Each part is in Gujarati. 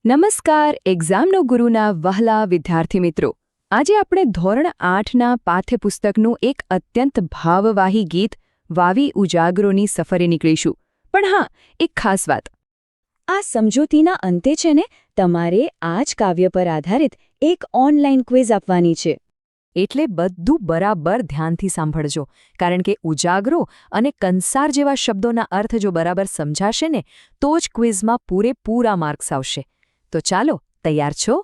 નમસ્કાર એક્ઝામનો ગુરુના વહાલા વિદ્યાર્થી મિત્રો આજે આપણે ધોરણ 8ના પાઠ્યપુસ્તકનું એક અત્યંત ભાવવાહી ગીત વાવી ઉજાગરોની સફરે નીકળીશું પણ હા એક ખાસ વાત આ સમજૂતીના અંતે છે ને તમારે આ જ કાવ્ય પર આધારિત એક ઓનલાઈન ક્વિઝ આપવાની છે એટલે બધું બરાબર ધ્યાનથી સાંભળજો કારણ કે ઉજાગરો અને કંસાર જેવા શબ્દોના અર્થ જો બરાબર સમજાશે ને તો જ ક્વિઝમાં પૂરેપૂરા માર્ક્સ આવશે તો ચાલો તૈયાર છો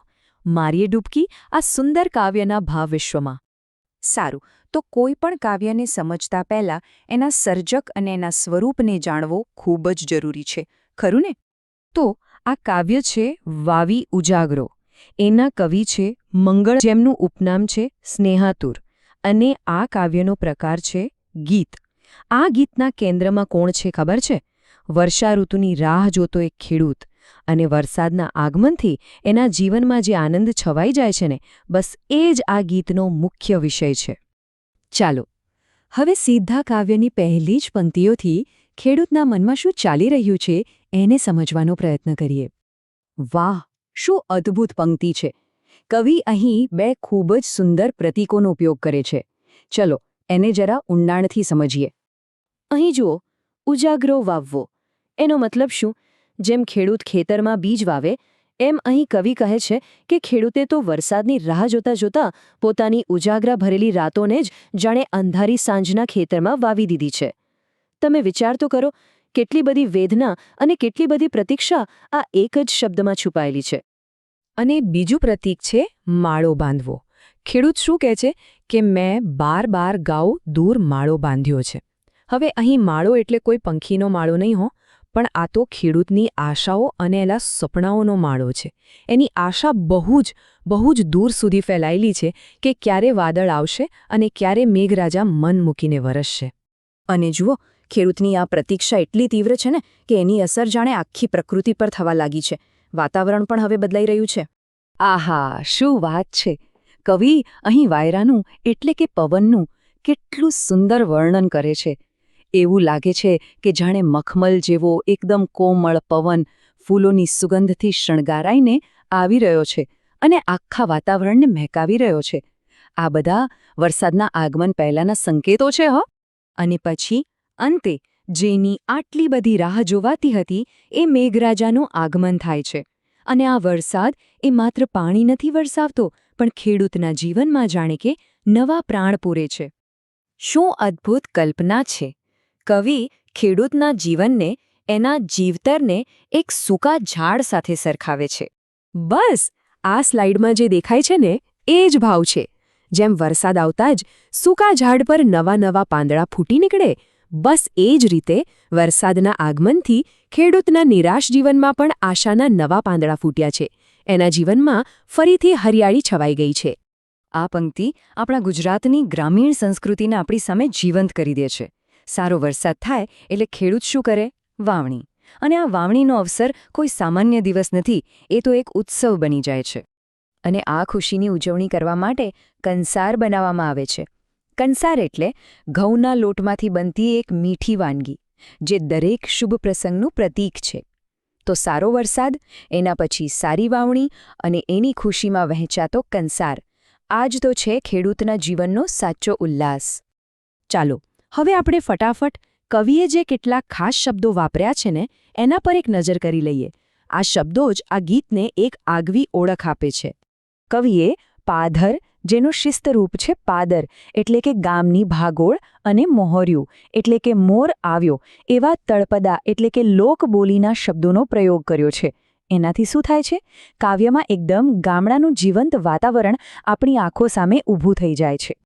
મારીએ ડૂબકી આ સુંદર કાવ્યના ભાવવિશ્વમાં સારું તો કોઈ પણ કાવ્યને સમજતા પહેલા એના સર્જક અને એના સ્વરૂપને જાણવો ખૂબ જ જરૂરી છે ખરું ને તો આ કાવ્ય છે વાવી ઉજાગરો એના કવિ છે મંગળ જેમનું ઉપનામ છે સ્નેહાતુર અને આ કાવ્યનો પ્રકાર છે ગીત આ ગીતના કેન્દ્રમાં કોણ છે ખબર છે વર્ષા ઋતુની રાહ જોતો એક ખેડૂત અને વરસાદના આગમનથી એના જીવનમાં જે આનંદ છવાઈ જાય છે ને બસ એ જ આ ગીતનો મુખ્ય વિષય છે ચાલો હવે સીધા કાવ્યની પહેલી જ પંક્તિઓથી ખેડૂતના મનમાં શું ચાલી રહ્યું છે એને સમજવાનો પ્રયત્ન કરીએ વાહ શું અદ્ભુત પંક્તિ છે કવિ અહીં બે ખૂબ જ સુંદર પ્રતીકોનો ઉપયોગ કરે છે ચલો એને જરા ઊંડાણથી સમજીએ અહીં જુઓ ઉજાગરો વાવવો એનો મતલબ શું જેમ ખેડૂત ખેતરમાં બીજ વાવે એમ અહીં કવિ કહે છે કે ખેડૂતે તો વરસાદની રાહ જોતા જોતા પોતાની ઉજાગરા ભરેલી રાતોને જ જાણે અંધારી સાંજના ખેતરમાં વાવી દીધી છે તમે વિચાર તો કરો કેટલી બધી વેદના અને કેટલી બધી પ્રતીક્ષા આ એક જ શબ્દમાં છુપાયેલી છે અને બીજું પ્રતીક છે માળો બાંધવો ખેડૂત શું કહે છે કે મેં બાર ગાઉ દૂર માળો બાંધ્યો છે હવે અહીં માળો એટલે કોઈ પંખીનો માળો નહીં હો પણ આ તો ખેડૂતની આશાઓ અને એના સપનાઓનો માળો છે એની આશા બહુ જ દૂર સુધી ફેલાયેલી છે કે ક્યારે વાદળ આવશે અને ક્યારે મેઘરાજા મન મૂકીને વરસશે અને જુઓ ખેડૂતની આ પ્રતીક્ષા એટલી તીવ્ર છે ને કે એની અસર જાણે આખી પ્રકૃતિ પર થવા લાગી છે વાતાવરણ પણ હવે બદલાઈ રહ્યું છે આહા શું વાત છે કવિ અહીં વાયરાનું એટલે કે પવનનું કેટલું સુંદર વર્ણન કરે છે એવું લાગે છે કે જાણે મખમલ જેવો એકદમ કોમળ પવન ફૂલોની સુગંધથી શણગારાઈને આવી રહ્યો છે અને આખા વાતાવરણને મહેકાવી રહ્યો છે આ બધા વરસાદના આગમન પહેલાંના સંકેતો છે અને પછી અંતે જેની આટલી બધી રાહ જોવાતી હતી એ મેઘરાજાનું આગમન થાય છે અને આ વરસાદ એ માત્ર પાણી નથી વરસાવતો પણ ખેડૂતના જીવનમાં જાણે કે નવા પ્રાણ પૂરે છે શું અદ્ભુત કલ્પના છે કવિ ખેડૂતના જીવનને એના જીવતરને એક સૂકા ઝાડ સાથે સરખાવે છે બસ આ સ્લાઇડમાં જે દેખાય છે ને એ જ ભાવ છે જેમ વરસાદ આવતા જ સૂકા ઝાડ પર નવા પાંદડા ફૂટી નીકળે બસ એ જ રીતે વરસાદના આગમનથી ખેડૂતના નિરાશ જીવનમાં પણ આશાના નવા પાંદડા ફૂટ્યા છે એના જીવનમાં ફરીથી હરિયાળી છવાઈ ગઈ છે આ પંક્તિ આપણા ગુજરાતની ગ્રામીણ સંસ્કૃતિને આપણી સામે જીવંત કરી દે છે સારો વરસાદ થાય એટલે ખેડૂત શું કરે વાવણી અને આ વાવણીનો અવસર કોઈ સામાન્ય દિવસ નથી એ તો એક ઉત્સવ બની જાય છે અને આ ખુશીની ઉજવણી કરવા માટે કંસાર બનાવવામાં આવે છે કંસાર એટલે ઘઉંના લોટમાંથી બનતી એક મીઠી વાનગી જે દરેક શુભ પ્રસંગનું પ્રતીક છે તો સારો વરસાદ એના પછી સારી વાવણી અને એની ખુશીમાં વહેંચાતો કંસાર આ જ તો છે ખેડૂતના જીવનનો સાચો ઉલ્લાસ ચાલો હવે આપણે ફટાફટ કવિએ જે કેટલાક ખાસ શબ્દો વાપર્યા છે ને એના પર એક નજર કરી લઈએ આ શબ્દો જ આ ગીતને એક આગવી ઓળખ આપે છે કવિએ પાધર જેનો શિસ્તરૂપ છે પાદર એટલે કે ગામની ભાગોળ અને મોહર્યું એટલે કે મોર આવ્યો એવા તળપદા એટલે કે લોકબોલીના શબ્દોનો પ્રયોગ કર્યો છે એનાથી શું થાય છે કાવ્યમાં એકદમ ગામડાનું જીવંત વાતાવરણ આપણી આંખો સામે ઊભું થઈ જાય છે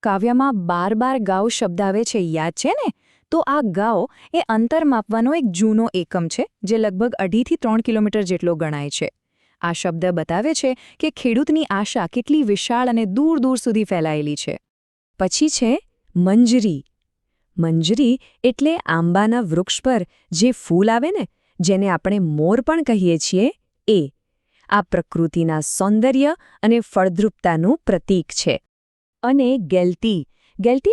કાવ્યમાં બાર ગાઉ શબ્દ આવે છે યાદ છે ને તો આ ગાઉ એ અંતર માપવાનો એક જૂનો એકમ છે જે લગભગ 2.5 થી 3 કિલોમીટર જેટલો ગણાય છે આ શબ્દ બતાવે છે કે ખેડૂતની આશા કેટલી વિશાળ અને દૂર સુધી ફેલાયેલી છે પછી છે મંજરી એટલે આંબાના વૃક્ષ પર જે ફૂલ આવે ને જેને આપણે મોર પણ કહીએ છીએ એ આ પ્રકૃતિના સૌંદર્ય અને ફળદ્રુપતાનું પ્રતીક છે અને ગેલતી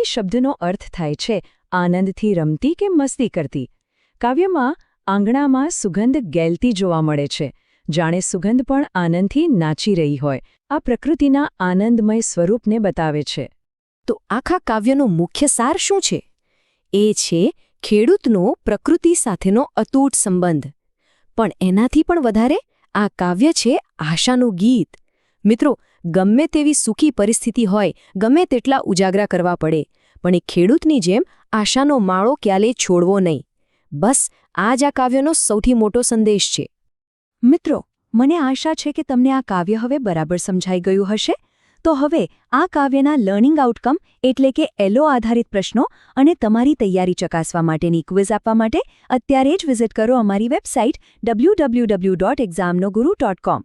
શબ્દનો અર્થ થાય છે આનંદથી રમતી કે મસ્તી કરતી કાવ્યમાં આંગણામાં સુગંધ ગેલતી જોવા મળે છે જાણે સુગંધ પણ આનંદથી નાચી રહી હોય. આ પ્રકૃતિના આનંદમય સ્વરૂપને બતાવે છે. તો આખા કાવ્યનો મુખ્ય સાર શું છે? એ છે ખેડૂતનો પ્રકૃતિ સાથેનો અતૂટ સંબંધ. પણ એનાથી પણ વધારે આ કાવ્ય છે આશાનું ગીત. મિત્રો, ગમે તેવી સુખી પરિસ્થિતિ હોય, ગમે તેટલા ઉજાગરા કરવા પડે, પણ એ ખેડૂતની જેમ આશાનો માળો ક્યારેય છોડવો નહીં. બસ આ જ આ કાવ્યનો સૌથી મોટો સંદેશ છે. મિત્રો, મને આશા છે કે તમને આ કાવ્ય હવે બરાબર સમજાઈ ગયું હશે. તો હવે આ કાવ્યના લર્નિંગ આઉટકમ એટલે કે એલો આધારિત પ્રશ્નો અને તમારી તૈયારી ચકાસવા માટેની ક્વિઝ આપવા માટે અત્યારે જ વિઝિટ કરો અમારી વેબસાઇટ www.examnoguru.com.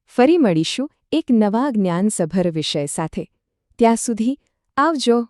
ફરી મળીશું એક નવા જ્ઞાનસભર વિષય સાથે. ત્યાં સુધી આવજો.